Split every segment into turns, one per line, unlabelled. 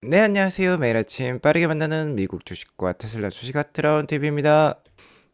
네, 안녕하세요. 매일 아침 빠르게 만나는 미국 주식과 테슬라 소식 들어온 TV입니다.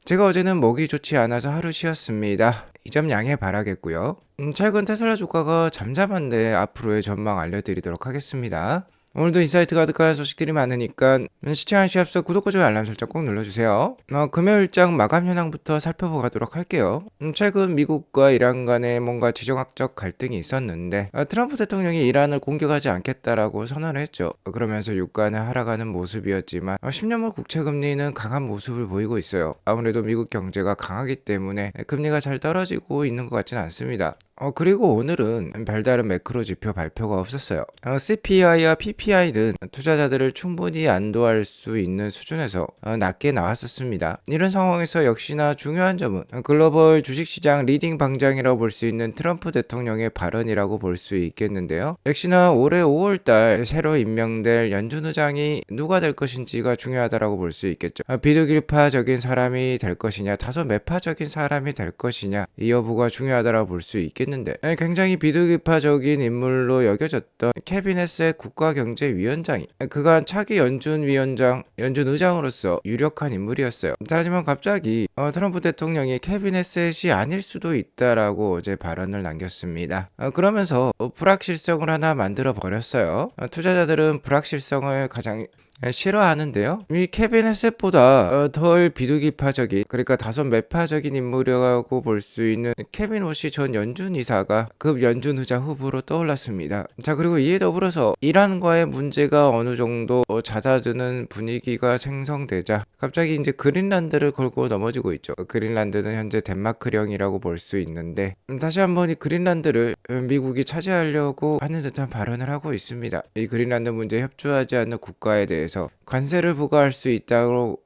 제가 어제는 먹이 좋지 않아서 하루 쉬었습니다. 이 점 양해 바라겠고요. 최근 테슬라 주가가 잠잠한데 앞으로의 전망 알려드리도록 하겠습니다. 오늘도 인사이트 가득한 소식들이 많으니까 시청하시 앞서 구독과 좋아요 알람 설정 꼭 눌러주세요. 금요일장 마감 현황부터 살펴보도록 할게요. 최근 미국과 이란 간에 뭔가 지정학적 갈등이 있었는데 트럼프 대통령이 이란을 공격하지 않겠다라고 선언을 했죠. 그러면서 유가는 하락하는 모습이었지만 10년물 국채금리는 강한 모습을 보이고 있어요. 아무래도 미국 경제가 강하기 때문에 금리가 잘 떨어지고 있는 것 같지는 않습니다. 그리고 오늘은 별다른 매크로 지표 발표가 없었어요. CPI와 PPI는 투자자들을 충분히 안도할 수 있는 수준에서 낮게 나왔었습니다. 이런 상황에서 역시나 중요한 점은 글로벌 주식시장 리딩 방장이라고 볼 수 있는 트럼프 대통령의 발언이라고 볼 수 있겠는데요. 역시나 올해 5월달 새로 임명될 연준 의장이 누가 될 것인지가 중요하다고 볼 수 있겠죠. 비둘기파적인 사람이 될 것이냐, 다소 매파적인 사람이 될 것이냐, 이 여부가 중요하다고 볼 수 있겠는데 굉장히 비둘기파적인 인물로 여겨졌던 케빈 헤셋 국가경제위원장이 그간 차기 연준 의장으로서 유력한 인물이었어요. 하지만 갑자기 트럼프 대통령이 케빈 헤셋이 아닐 수도 있다라고 어제 발언을 남겼습니다. 그러면서 불확실성을 하나 만들어 버렸어요. 투자자들은 불확실성을 가장 싫어하는데요. 이 케빈 헤셋보다 덜 비둘기파적인, 그러니까 다소 매파적인 인물이라고 볼 수 있는 케빈 호시 전 연준 이사가 급 연준 의장 후보로 떠올랐습니다. 자, 그리고 이에 더불어서 이란과의 문제가 어느 정도 잦아드는 분위기가 생성되자 갑자기 이제 그린란드를 걸고 넘어지고 있죠. 그린란드는 현재 덴마크령이라고 볼 수 있는데 다시 한번 이 그린란드를 미국이 차지하려고 하는 듯한 발언을 하고 있습니다. 이 그린란드 문제에 협조하지 않는 국가에 대해서 관세를 부과할 수 있다고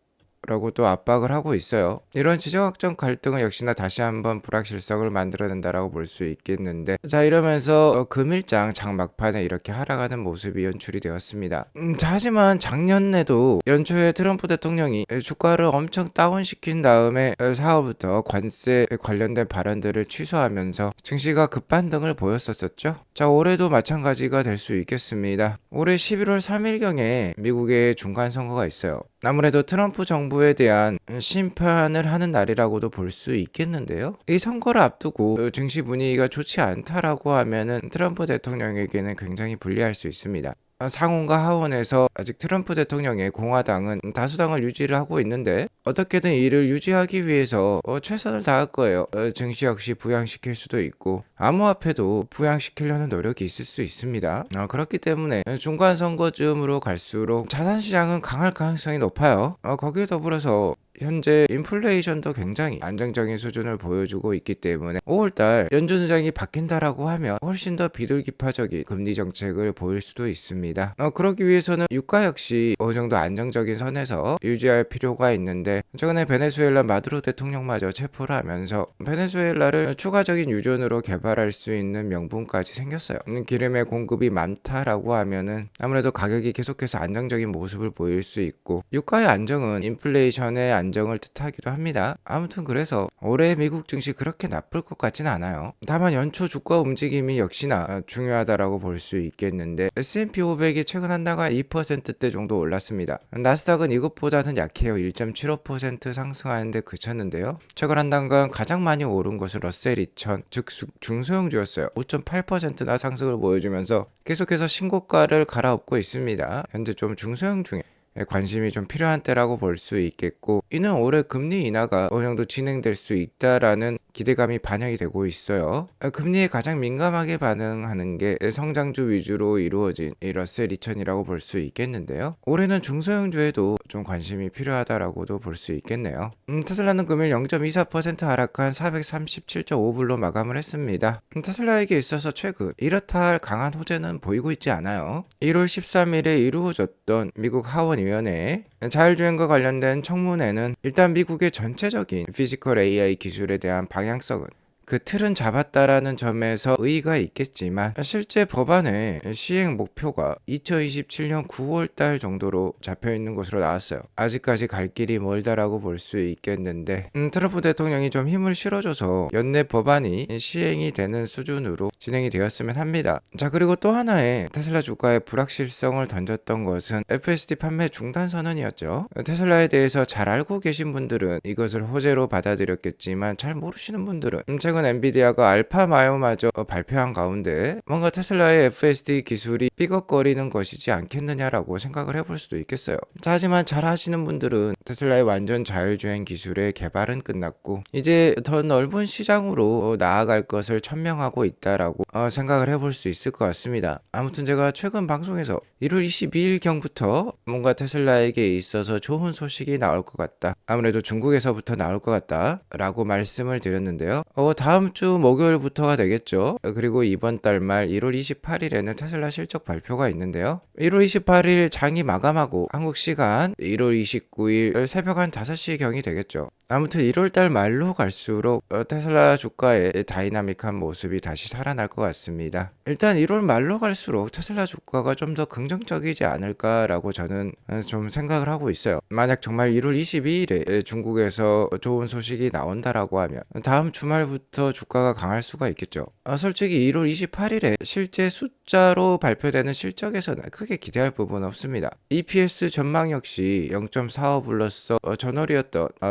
라고 또 압박을 하고 있어요. 이런 지정학적 갈등은 역시나 다시 한번 불확실성을 만들어낸다라고 볼 수 있겠는데, 자, 이러면서 금일장 장 막판에 이렇게 하락하는 모습이 연출이 되었습니다. 자, 하지만 작년에도 연초에 트럼프 대통령이 주가를 엄청 다운시킨 다음에 4월부터 관세 관련된 발언들을 취소하면서 증시가 급반등을 보였었죠. 자, 올해도 마찬가지가 될 수 있겠습니다. 올해 11월 3일경에 미국의 중간선거가 있어요. 아무래도 트럼프 정부에 대한 심판을 하는 날이라고도 볼 수 있겠는데요. 이 선거를 앞두고 증시 분위기가 좋지 않다라고 하면은 트럼프 대통령에게는 굉장히 불리할 수 있습니다. 상원과 하원에서 아직 트럼프 대통령의 공화당은 다수당을 유지를 하고 있는데 어떻게든 이를 유지하기 위해서 최선을 다할 거예요. 증시 역시 부양시킬 수도 있고 암호화폐도 부양시키려는 노력이 있을 수 있습니다. 그렇기 때문에 중간 선거쯤으로 갈수록 자산시장은 강할 가능성이 높아요. 거기에 더불어서 현재 인플레이션도 굉장히 안정적인 수준을 보여주고 있기 때문에 5월달 연준 의장이 바뀐다라고 하면 훨씬 더 비둘기파적인 금리 정책을 보일 수도 있습니다. 그러기 위해서는 유가 역시 어느 정도 안정적인 선에서 유지할 필요가 있는데 최근에 베네수엘라 마두로 대통령마저 체포를 하면서 베네수엘라를 추가적인 유전으로 개발할 수 있는 명분까지 생겼어요. 기름의 공급이 많다라고 하면은 아무래도 가격이 계속해서 안정적인 모습을 보일 수 있고 유가의 안정은 인플레이션의 안정을 뜻하기도 합니다. 아무튼 그래서 올해 미국 증시 그렇게 나쁠 것 같지는 않아요. 다만 연초 주가 움직임이 역시나 중요하다라고 볼 수 있겠는데 S&P 500이 최근 한 달간 2%대 정도 올랐습니다. 나스닥은 이것보다는 약해요. 1.75% 상승하는데 그쳤는데요. 최근 한 달간 가장 많이 오른 것은 러셀 2000, 즉 중소형주였어요. 5.8%나 상승을 보여주면서 계속해서 신고가를 갈아엎고 있습니다. 현재 좀 중소형 중에 관심이 좀 필요한 때라고 볼 수 있겠고, 이는 올해 금리 인하가 어느 정도 진행될 수 있다라는 기대감이 반영이 되고 있어요. 금리에 가장 민감하게 반응하는 게 성장주 위주로 이루어진 이 러셀 2000이라고 볼 수 있겠는데요. 올해는 중소형주에도 좀 관심이 필요하다라고도 볼 수 있겠네요. 테슬라는 금일 0.24% 하락한 437.5불로 마감을 했습니다. 테슬라에게 있어서 최근 이렇다 할 강한 호재는 보이고 있지 않아요. 1월 13일에 이루어졌던 미국 하원위원회 자율주행과 관련된 청문회는 일단 미국의 전체적인 피지컬 AI 기술에 대한 방향성은 그 틀은 잡았다라는 점에서 의의가 있겠지만 실제 법안의 시행 목표가 2027년 9월달 정도로 잡혀 있는 것으로 나왔어요. 아직까지 갈 길이 멀다라고 볼 수 있겠는데 트럼프 대통령이 좀 힘을 실어줘서 연내 법안이 시행이 되는 수준으로 진행이 되었으면 합니다. 자, 그리고 또 하나의 테슬라 주가의 불확실성을 던졌던 것은 FSD 판매 중단 선언이었죠. 테슬라에 대해서 잘 알고 계신 분들은 이것을 호재로 받아들였겠지만 잘 모르시는 분들은 최근 엔비디아가 알파마요마저 발표한 가운데 뭔가 테슬라의 FSD 기술이 삐걱거리는 것이지 않겠느냐라고 생각을 해볼 수도 있겠어요. 자, 하지만 잘 아시는 분들은 테슬라의 완전 자율주행 기술의 개발은 끝났고 이제 더 넓은 시장으로 나아갈 것을 천명하고 있다라고 생각을 해볼 수 있을 것 같습니다. 아무튼 제가 최근 방송에서 1월 22일경부터 뭔가 테슬라에게 있어서 좋은 소식이 나올 것 같다. 아무래도 중국에서부터 나올 것 같다 라고 말씀을 드렸는데요. 다음 주 목요일부터가 되겠죠. 그리고 이번 달 말 1월 28일에는 테슬라 실적 발표가 있는데요. 1월 28일 장이 마감하고 한국 시간 1월 29일 새벽 한 5시경이 되겠죠. 아무튼 1월달 말로 갈수록 테슬라 주가의 다이나믹한 모습이 다시 살아날 것 같습니다. 일단 1월 말로 갈수록 테슬라 주가가 좀 더 긍정적이지 않을까라고 저는 좀 생각을 하고 있어요. 만약 정말 1월 22일에 중국에서 좋은 소식이 나온다라고 하면 다음 주말부터 주가가 강할 수가 있겠죠. 솔직히 1월 28일에 실제 숫자로 발표되는 실적에서는 크게 기대할 부분은 없습니다. EPS 전망 역시 0.45불로서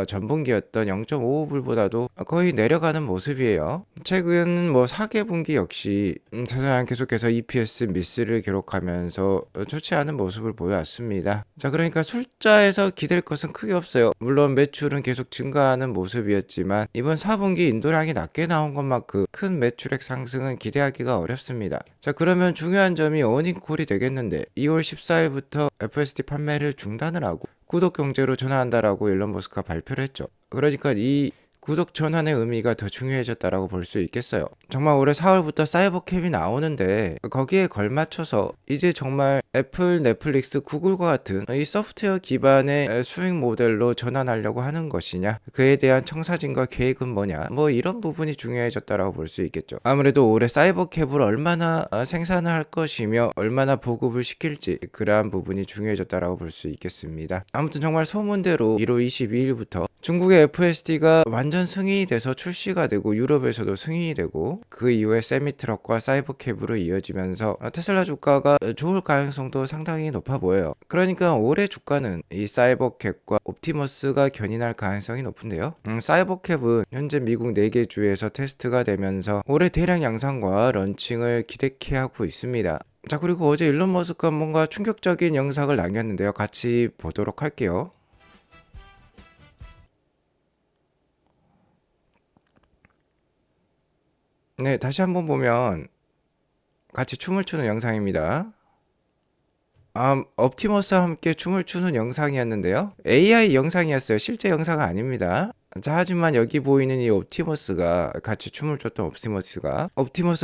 전분기였던 0.55불보다도 거의 내려가는 모습이에요. 최근 4개 분기 역시 테슬라는 계속해서 EPS 미스를 기록하면서 좋지 않은 모습을 보여왔습니다. 자, 그러니까 숫자에서 기댈 것은 크게 없어요. 물론 매출은 계속 증가하는 모습이었지만 이번 4분기 인도량이 낮게 나온 것만큼 큰 매출액 상승은 기대하기가 어렵습니다. 자, 그러면 중요한 점이 어닝콜이 되겠는데 2월 14일부터 FSD 판매를 중단을 하고 구독 경제로 전환한다라고 일론 머스크가 발표를 했죠. 그러니까 이 구독 전환의 의미가 더 중요해졌다라고 볼 수 있겠어요. 정말 올해 4월부터 사이버캡이 나오는데 거기에 걸맞춰서 이제 정말 애플, 넷플릭스, 구글과 같은 이 소프트웨어 기반의 수익 모델로 전환하려고 하는 것이냐, 그에 대한 청사진과 계획은 뭐냐, 이런 부분이 중요해졌다라고 볼 수 있겠죠. 아무래도 올해 사이버캡을 얼마나 생산을 할 것이며 얼마나 보급을 시킬지, 그러한 부분이 중요해졌다라고 볼 수 있겠습니다. 아무튼 정말 소문대로 1월 22일부터 중국의 FSD가 완전 승인이 돼서 출시가 되고 유럽에서도 승인이 되고 그 이후에 세미트럭과 사이버캡으로 이어지면서 테슬라 주가가 좋을 가능성도 상당히 높아 보여요. 그러니까 올해 주가는 이 사이버캡과 옵티머스가 견인할 가능성이 높은데요. 사이버캡은 현재 미국 4개 주에서 테스트가 되면서 올해 대량 양산과 런칭을 기대케 하고 있습니다. 자, 그리고 어제 일론 머스크가 뭔가 충격적인 영상을 남겼는데요. 같이 보도록 할게요. 네, 다시 한번 보면 같이 춤을 추는 영상입니다. 옵티머스와 함께 춤을 추는 영상이었는데요. AI 영상이었어요. 실제 영상은 아닙니다. 자, 하지만 여기 보이는 이 옵티머스가 같이 춤을 췄던 옵티머스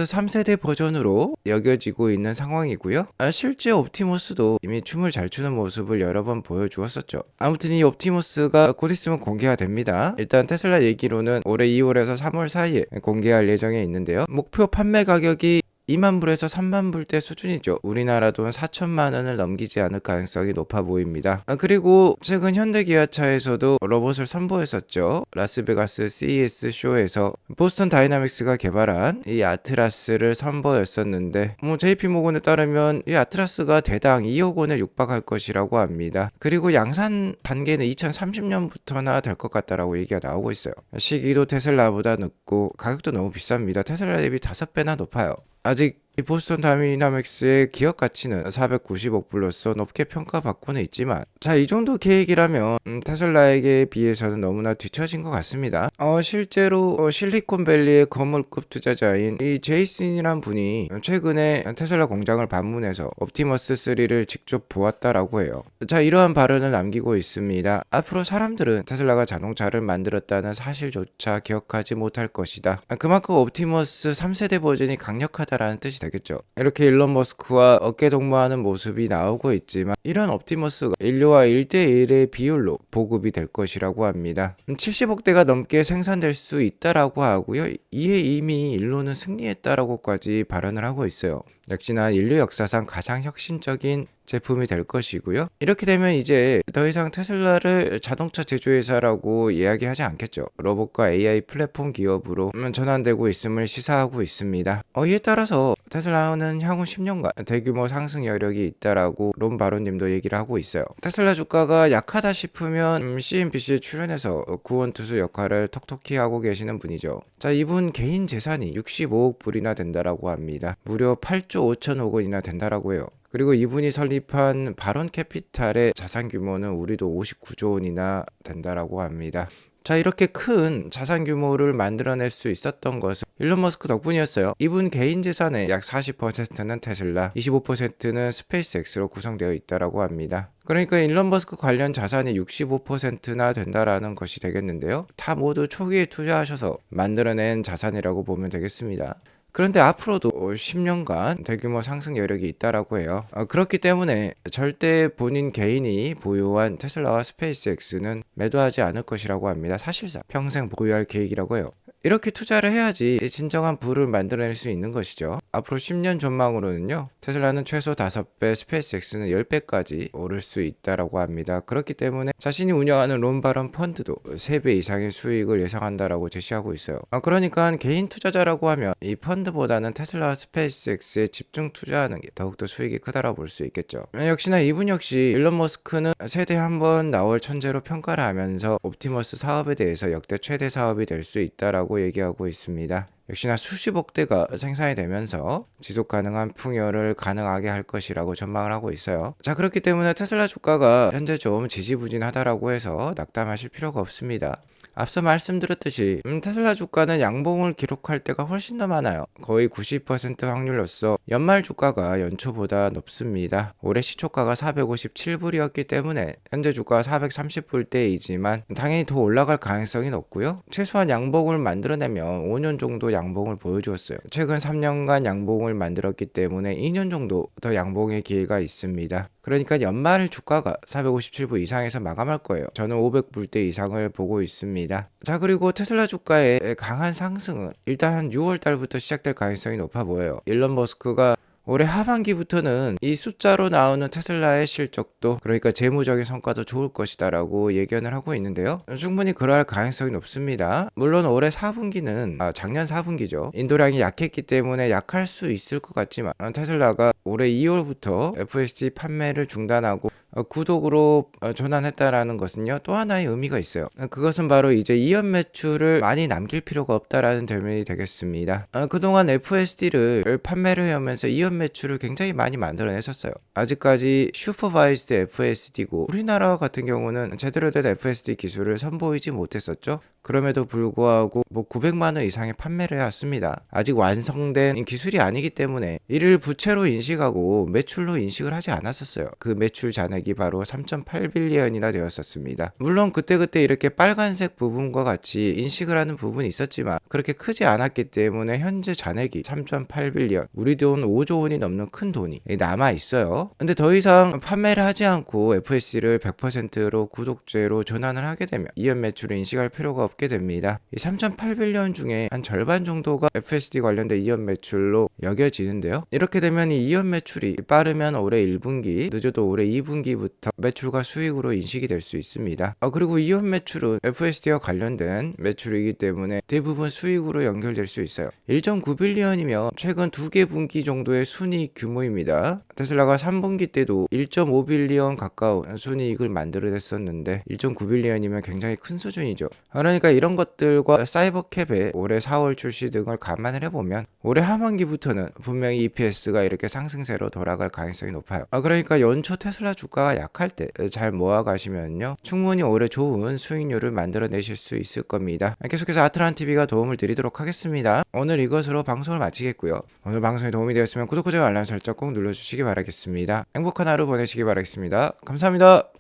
3세대 버전으로 여겨지고 있는 상황이고요. 실제 옵티머스도 이미 춤을 잘 추는 모습을 여러 번 보여주었었죠. 아무튼 이 옵티머스가 곧 있으면 공개가 됩니다. 일단 테슬라 얘기로는 올해 2월에서 3월 사이에 공개할 예정에 있는데요. 목표 판매 가격이 2만 불에서 3만 불대 수준이죠. 우리나라 돈 4천만 원을 넘기지 않을 가능성이 높아 보입니다. 그리고 최근 현대기아차에서도 로봇을 선보였었죠. 라스베가스 CES 쇼에서 보스턴 다이나믹스가 개발한 이 아트라스를 선보였었는데 JP모건에 따르면 이 아트라스가 대당 2억 원을 육박할 것이라고 합니다. 그리고 양산 단계는 2030년부터나 될 것 같다라고 얘기가 나오고 있어요. 시기도 테슬라보다 늦고 가격도 너무 비쌉니다. 테슬라 대비 5배나 높아요. 아직 이 보스턴 다이나믹스의 기업 가치는 490억 불로서 높게 평가받고는 있지만 이 정도 계획이라면 테슬라에게 비해서는 너무나 뒤처진 것 같습니다. 실제로 실리콘밸리의 거물급 투자자인 이 제이슨이란 분이 최근에 테슬라 공장을 방문해서 옵티머스 3를 직접 보았다라고 해요. 이러한 발언을 남기고 있습니다. 앞으로 사람들은 테슬라가 자동차를 만들었다는 사실조차 기억하지 못할 것이다. 그만큼 옵티머스 3세대 버전이 강력하다라는 뜻이다. 되겠죠. 이렇게 일론 머스크와 어깨 동무하는 모습이 나오고 있지만 이런 옵티머스가 인류와 1대1의 비율로 보급이 될 것이라고 합니다. 70억 대가 넘게 생산될 수 있다라고 하고요. 이에 이미 인류는 승리했다라고까지 발언을 하고 있어요. 역시나 인류 역사상 가장 혁신적인 제품이 될 것이고요. 이렇게 되면 이제 더 이상 테슬라를 자동차 제조회사라고 이야기하지 않겠죠. 로봇과 AI 플랫폼 기업으로 전환되고 있음을 시사하고 있습니다. 이에 따라서 테슬라는 향후 10년간 대규모 상승 여력이 있다라고 론 바로님도 얘기를 하고 있어요. 테슬라 주가가 약하다 싶으면 CNBC에 출연해서 구원투수 역할을 톡톡히 하고 계시는 분이죠. 자, 이분 개인 재산이 65억 불이나 된다라고 합니다. 무려 8조 5천억 원이나 된다라고 해요. 그리고 이분이 설립한 바론 캐피탈의 자산 규모는 우리도 59조 원이나 된다라고 합니다. 자, 이렇게 큰 자산 규모를 만들어낼 수 있었던 것은 일론 머스크 덕분이었어요. 이분 개인 재산의 약 40%는 테슬라, 25%는 스페이스X로 구성되어 있다라고 합니다. 그러니까 일론 머스크 관련 자산이 65%나 된다라는 것이 되겠는데요. 다 모두 초기에 투자하셔서 만들어낸 자산이라고 보면 되겠습니다. 그런데 앞으로도 10년간 대규모 상승 여력이 있다라고 해요. 그렇기 때문에 절대 본인 개인이 보유한 테슬라와 스페이스X는 매도하지 않을 것이라고 합니다. 사실상 평생 보유할 계획이라고 해요. 이렇게 투자를 해야지 진정한 부를 만들어낼 수 있는 것이죠. 앞으로 10년 전망으로는요. 테슬라는 최소 5배, 스페이스X는 10배까지 오를 수 있다라고 합니다. 그렇기 때문에 자신이 운영하는 론바론 펀드도 3배 이상의 수익을 예상한다라고 제시하고 있어요. 그러니까 개인 투자자라고 하면 이 펀드보다는 테슬라와 스페이스X에 집중 투자하는 게 더욱더 수익이 크다라고 볼 수 있겠죠. 역시나 이분 역시 일론 머스크는 세대에 한 번 나올 천재로 평가를 하면서 옵티머스 사업에 대해서 역대 최대 사업이 될 수 있다라고 얘기하고 있습니다. 역시나 수십억 대가 생산이 되면서 지속 가능한 풍요를 가능하게 할 것이라고 전망을 하고 있어요. 자, 그렇기 때문에 테슬라 주가가 현재 좀 지지부진하다라고 해서 낙담하실 필요가 없습니다. 앞서 말씀드렸듯이 테슬라 주가는 양봉을 기록할 때가 훨씬 더 많아요. 거의 90% 확률로서 연말 주가가 연초보다 높습니다. 올해 시초가가 457불이었기 때문에 현재 주가가 430불대이지만 당연히 더 올라갈 가능성이 높고요. 최소한 양봉을 만들어내면 5년 정도 양봉을 보여주었어요. 최근 3년간 양봉을 만들었기 때문에 2년 정도 더 양봉의 기회가 있습니다. 그러니까 연말 주가가 457불 이상에서 마감할 거예요. 저는 500불대 이상을 보고 있습니다. 자, 그리고 테슬라 주가의 강한 상승은 일단 한 6월 달부터 시작될 가능성이 높아 보여요. 일론 머스크가 올해 하반기부터는 이 숫자로 나오는 테슬라의 실적도, 그러니까 재무적인 성과도 좋을 것이다라고 예견을 하고 있는데요. 충분히 그러할 가능성이 높습니다. 물론 올해 4분기는 작년 4분기죠. 인도량이 약했기 때문에 약할 수 있을 것 같지만 테슬라가 올해 2월부터 FSD 판매를 중단하고 구독으로 전환했다라는 것은요, 또 하나의 의미가 있어요. 그것은 바로 이제 이연 매출을 많이 남길 필요가 없다라는 대면이 되겠습니다. 그동안 FSD를 판매를 해오면서 이연 매출을 굉장히 많이 만들어냈었어요. 아직까지 슈퍼바이즈드 FSD고 우리나라 같은 경우는 제대로 된 FSD 기술을 선보이지 못했었죠. 그럼에도 불구하고 900만 원 이상의 판매를 해왔습니다. 아직 완성된 기술이 아니기 때문에 이를 부채로 인식하고 매출로 인식을 하지 않았었어요. 그 매출 잔액이 바로 3.8빌리언이나 되었었습니다. 물론 그때그때 이렇게 빨간색 부분과 같이 인식을 하는 부분이 있었지만 그렇게 크지 않았기 때문에 현재 잔액이 3.8빌리언, 우리 돈 5조 원이 넘는 큰 돈이 남아 있어요. 근데 더 이상 판매를 하지 않고 FSD를 100%로 구독제로 전환을 하게 되면 이연 매출을 인식할 필요가 없게 됩니다. 이 3.8빌리언 중에 한 절반 정도가 FSD 관련된 이연 매출로 여겨지는데요. 이렇게 되면 이 이연 매출이 빠르면 올해 1분기, 늦어도 올해 2분기부터 매출과 수익으로 인식이 될 수 있습니다. 그리고 이연 매출은 FSD와 관련된 매출이기 때문에 대부분 수익으로 연결될 수 있어요. 1.9빌리언이면 최근 2개 분기 정도의 순이익 규모입니다. 테슬라가 3분기 때도 1.5빌리언 가까운 순이익을 만들어냈었는데 1.9빌리언이면 굉장히 큰 수준이죠. 그러니까 이런 것들과 사이버캡의 올해 4월 출시 등을 감안을 해보면 올해 하반기부터는 분명히 EPS가 이렇게 상승세로 돌아갈 가능성이 높아요. 그러니까 연초 테슬라 주가가 약할 때 잘 모아가시면요, 충분히 올해 좋은 수익률을 만들어내실 수 있을 겁니다. 계속해서 아트란TV가 도움을 드리도록 하겠습니다. 오늘 이것으로 방송을 마치겠고요. 오늘 방송이 도움이 되었으면 구독과 좋아요 알람 설정 꼭 눌러주시기 바라겠습니다. 행복한 하루 보내시기 바라겠습니다. 감사합니다.